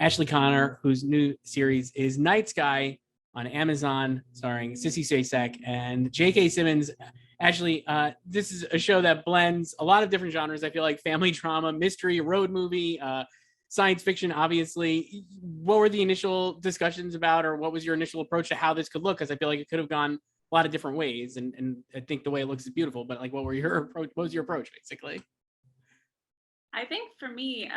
Ashley Connor, whose new series is Night Sky on Amazon, starring Sissy Spacek and J.K. Simmons. Ashley, this is a show that blends a lot of different genres. I feel like family drama, mystery, road movie, science fiction, obviously. What were the initial discussions about, or what was your initial approach to how this could look? Because I feel like it could have gone a lot of different ways, and I think the way it looks is beautiful. But like, what was your approach, basically? I think for me,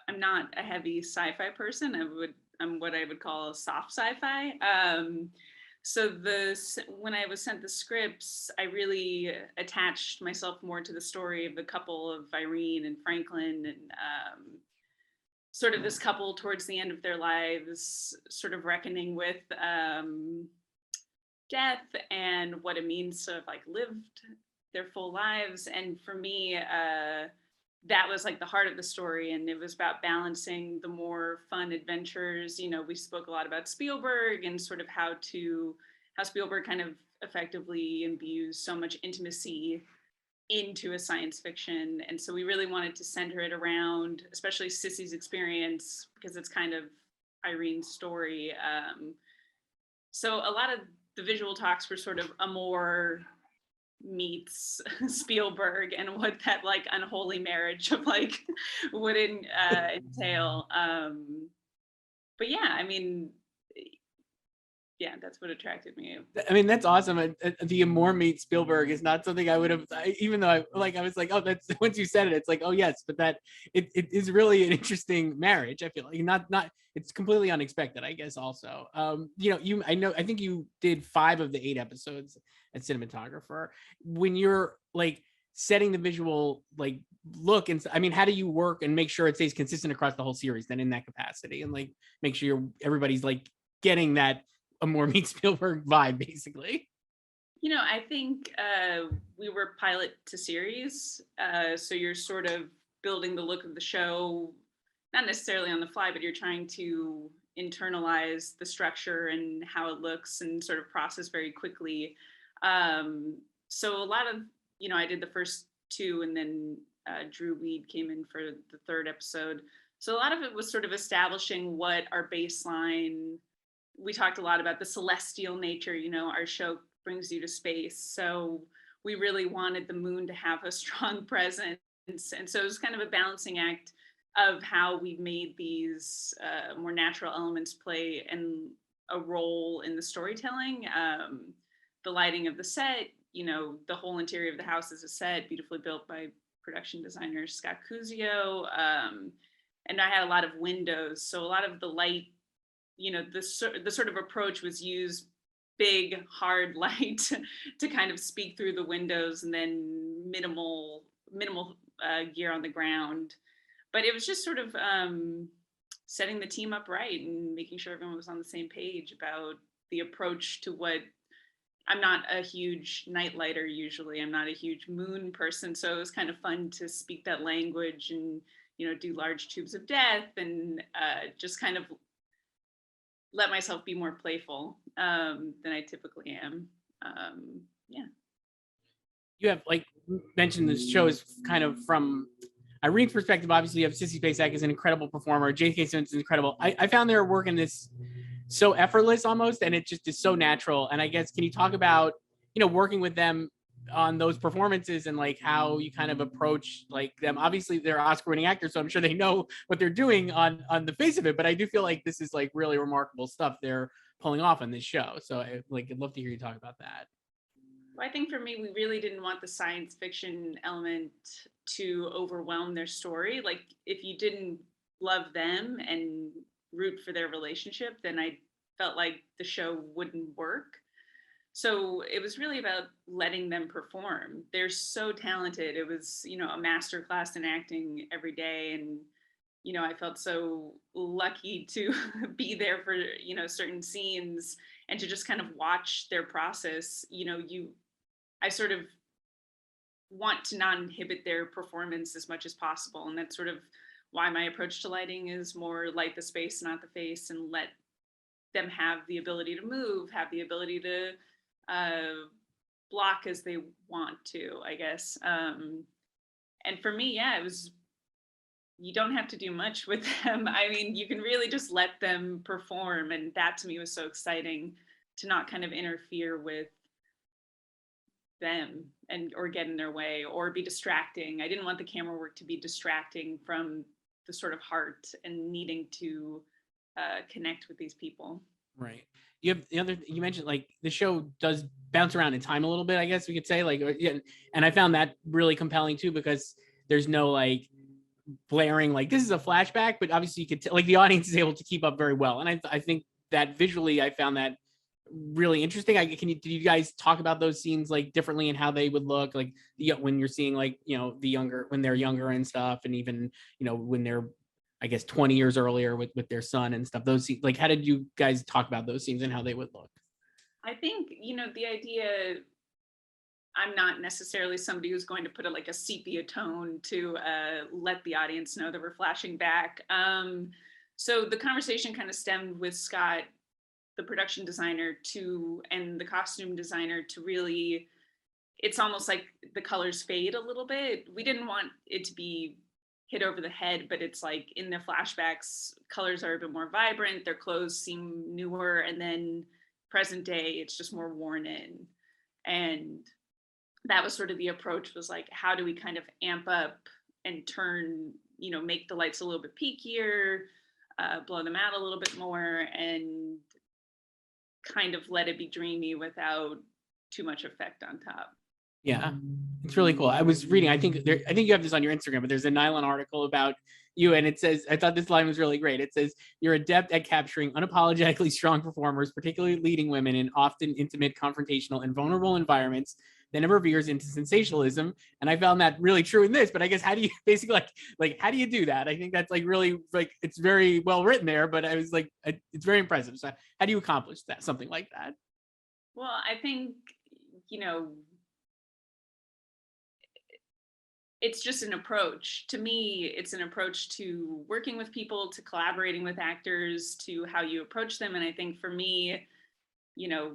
I'm not a heavy sci-fi person. I'm what I would call soft sci-fi. So when I was sent the scripts, I really attached myself more to the story of the couple of Irene and Franklin, and sort of this couple towards the end of their lives, sort of reckoning with death and what it means to have like lived their full lives. And for me, that was like the heart of the story, and it was about balancing the more fun adventures. We spoke a lot about Spielberg and sort of how Spielberg kind of effectively imbues so much intimacy into a science fiction. And so we really wanted to center it around especially Sissy's experience, because it's kind of Irene's story. So a lot of the visual talks were sort of Amor meets Spielberg, and what that like unholy marriage of like would entail. But yeah, I mean, yeah, that's what attracted me. I mean, that's awesome. The Amor meets Spielberg is not something I would have, even though I was like, oh, that's, once you said it, it's like, oh yes, but that it is really an interesting marriage. I feel like not it's completely unexpected, I guess. Also, I think you did 5 of the 8 episodes at cinematographer. When you're like setting the visual like look, and I mean, how do you work and make sure it stays consistent across the whole series then in that capacity, and like make sure everybody's like getting that Amor meets Spielberg vibe, basically? I think we were pilot to series, so you're sort of building the look of the show, not necessarily on the fly, but you're trying to internalize the structure and how it looks and sort of process very quickly. So a lot of, I did the first 2, and then Drew Weed came in for the 3rd episode. So a lot of it was sort of establishing what our baseline. We talked a lot about the celestial nature, our show brings you to space. So we really wanted the moon to have a strong presence. And so it was kind of a balancing act of how we made these more natural elements play and a role in the storytelling. The lighting of the set, the whole interior of the house is a set, beautifully built by production designer Scott Cuzio. And I had a lot of windows. So a lot of the light, the sort of approach was use big hard light to kind of speak through the windows, and then minimal gear on the ground. But it was just sort of setting the team up right and making sure everyone was on the same page about the approach to what. I'm not a huge night lighter usually. I'm not a huge moon person, so it was kind of fun to speak that language and do large tubes of death and just kind of let myself be more playful than I typically am. Yeah. You have like mentioned this show is kind of from Irene's perspective. Obviously, you have Sissy Spacek is an incredible performer. J.K. Simmons is incredible. I found their work in this so effortless almost, and it just is so natural. And I guess, can you talk about working with them on those performances and like how you kind of approach like them? Obviously they're Oscar-winning actors, so I'm sure they know what they're doing on the face of it, but I do feel like this is like really remarkable stuff they're pulling off on this show. So I'd love to hear you talk about that. Well, I think for me, we really didn't want the science fiction element to overwhelm their story. Like, if you didn't love them and root for their relationship, then I felt like the show wouldn't work. So it was really about letting them perform. They're so talented. It was, a master class in acting every day. And, I felt so lucky to be there for, certain scenes and to just kind of watch their process. I sort of want to not inhibit their performance as much as possible. And that's sort of why my approach to lighting is more light the space, not the face, and let them have the ability to move, have the ability to block as they want to, I guess. And for me, yeah, it was you don't have to do much with them. I mean, you can really just let them perform. And that to me was so exciting, to not kind of interfere with them and or get in their way or be distracting. I didn't want the camera work to be distracting from the sort of heart and needing to connect with these people. Right. You have the other, you mentioned like the show does bounce around in time a little bit, I guess we could say, like, yeah, and I found that really compelling too, because there's no like blaring like this is a flashback, but obviously you could like the audience is able to keep up very well, and I think that visually I found that really interesting. Did you guys talk about those scenes like differently and how they would look like when you're seeing like the younger, when they're younger and stuff, and even when they're, I guess, 20 years earlier with their son and stuff, those scenes, like how did you guys talk about those scenes and how they would look? I think, the idea, I'm not necessarily somebody who's going to put like a sepia tone to let the audience know that we're flashing back. So the conversation kind of stemmed with Scott, the production designer, and the costume designer, to really, it's almost like the colors fade a little bit. We didn't want it to be hit over the head, but it's like in the flashbacks, colors are a bit more vibrant, their clothes seem newer, and then present day, it's just more worn in. And that was sort of the approach, was like, how do we kind of amp up and turn, make the lights a little bit peakier, blow them out a little bit more, and kind of let it be dreamy without too much effect on top. Yeah, it's really cool. I was reading, I think you have this on your Instagram, but there's a Nylon article about you, and it says, I thought this line was really great. It says, "You're adept at capturing unapologetically strong performers, particularly leading women in often intimate, confrontational, and vulnerable environments that never veers into sensationalism." And I found that really true in this, but I guess how do you basically like how do you do that? I think that's like really like, it's very well written there, but I was like, it's very impressive. So how do you accomplish that, something like that? Well, I think, it's just an approach. To me, it's an approach to working with people, to collaborating with actors, to how you approach them. And I think for me, you know,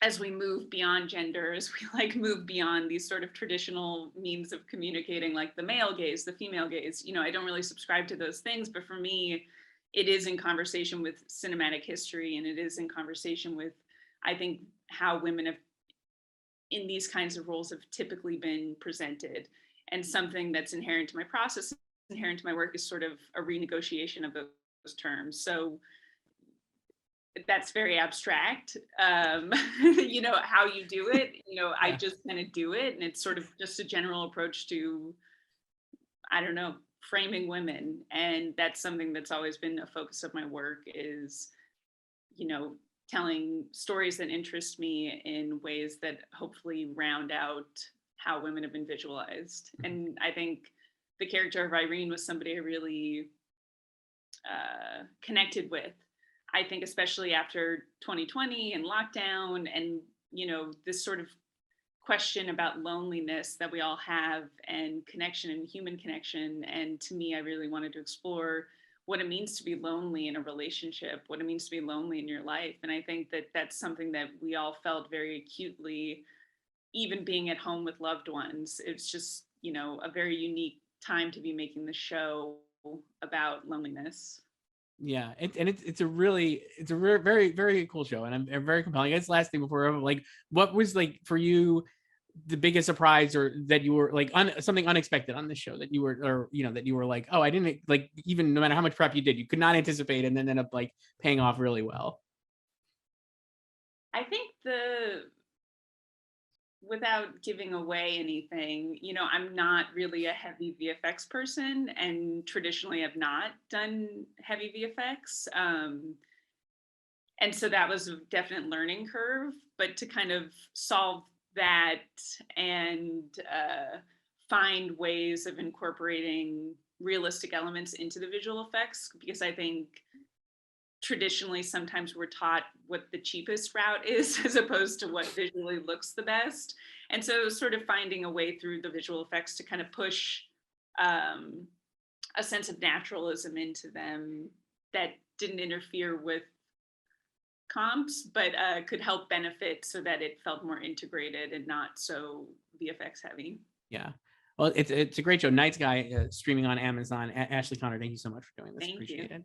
as we move beyond gender, as we like move beyond these sort of traditional means of communicating, like the male gaze, the female gaze, I don't really subscribe to those things, but for me, it is in conversation with cinematic history, and it is in conversation with, I think, how women have in these kinds of roles have typically been presented. And something that's inherent to my process, inherent to my work, is sort of a renegotiation of those terms. So that's very abstract. How you do it, I just kind of do it. And it's sort of just a general approach to, I don't know, framing women. And that's something that's always been a focus of my work, is, telling stories that interest me in ways that hopefully round out how women have been visualized. And I think the character of Irene was somebody I really connected with. I think especially after 2020 and lockdown, and this sort of question about loneliness that we all have, and connection and human connection. And to me, I really wanted to explore what it means to be lonely in a relationship, what it means to be lonely in your life. And I think that that's something that we all felt very acutely, even being at home with loved ones. It's just, a very unique time to be making the show about loneliness. Yeah, it's a very very cool show, and I'm very compelling. I guess last thing before, like, what was like for you the biggest surprise, or that you were like something unexpected on this show that you were, or that you were like, oh, I didn't, like, even no matter how much prep you did, you could not anticipate, and then end up like paying off really well. I think without giving away anything, I'm not really a heavy VFX person, and traditionally have not done heavy VFX. And so that was a definite learning curve, but to kind of solve that and find ways of incorporating realistic elements into the visual effects, because I think traditionally sometimes we're taught what the cheapest route is as opposed to what visually looks the best. And so sort of finding a way through the visual effects to kind of push a sense of naturalism into them that didn't interfere with comps, but could help benefit so that it felt more integrated and not so VFX heavy. Yeah. Well, it's a great show. Night Sky, streaming on Amazon. Ashley Connor, thank you so much for doing this. Thank you. Appreciate it.